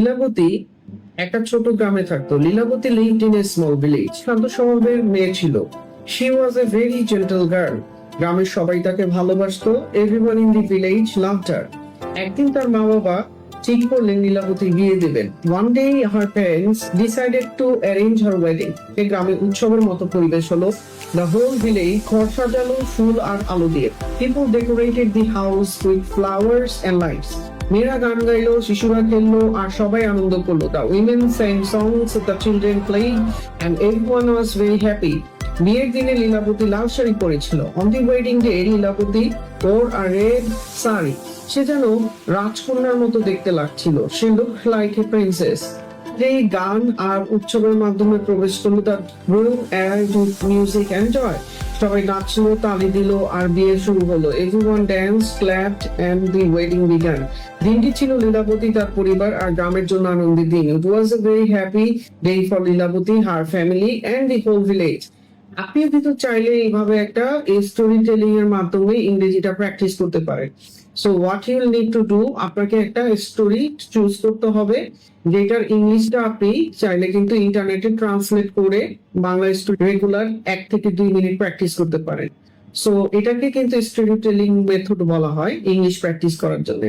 লীলাবতী একটা ছোট গ্রামে থাকতো। Lilavati lived in a small village। শান্ত স্বভাবের মেয়ে ছিল। She was a very gentle girl. গ্রামের সবাই তাকে ভালোবাসতো। Everyone in the village loved her. একদিন তার মা বাবা ঠিক করলেন লীলাবতীর বিয়ে দেবেন। One day her parents decided to arrange her wedding. এই গ্রামে উৎসবের মতো পরিবেশ হলো। The whole village ঘর সাজালো ফুল আর আলো দিয়ে। People decorated the house with flowers and lights. মেয়েরা গান গাইলো, শিশুরা খেললো আর সবাই আনন্দ করলো। The women sang songs, the children played and everyone was very happy. বিয়ের দিনে লীলাবতী লাল শাড়ি পরেছিল। On the wedding day Lilavati wore a red sari. সে যেন রাজকন্যার মতো দেখতে লাগছিল। She looked like a princess. এই গান আর উৎসবের মাধ্যমে প্রবেশ করলো তার room aired with music and joy. সবাই নাচলো, তালি দিল আর বিয়ে শুরু হলো। Everyone danced, clapped and the wedding began. দিনটি ছিল লীলাবতী, তার পরিবার আর গ্রামের জন্য আনন্দের দিন। It was a very happy day for Lilavati, her family and the whole village. আপনিও কিন্তু চাইলে এইভাবে একটা স্টোরি টেলিং এর মাধ্যমে ইংরেজিটা প্র্যাকটিস করতে পারেন। So what you need to do, আপনাকে একটা স্টোরি চুজ করতে হবে যেটার ইংলিশটা আপনি চাইলে কিন্তু ইন্টারনেটে ট্রান্সলেট করে বাংলা স্টোরি রেগুলার 1 থেকে 2 মিনিট প্র্যাকটিস করতে পারেন। সো এটাকে কিন্তু স্টোরি টেলিং মেথড বলা হয় ইংলিশ প্র্যাকটিস করার জন্য।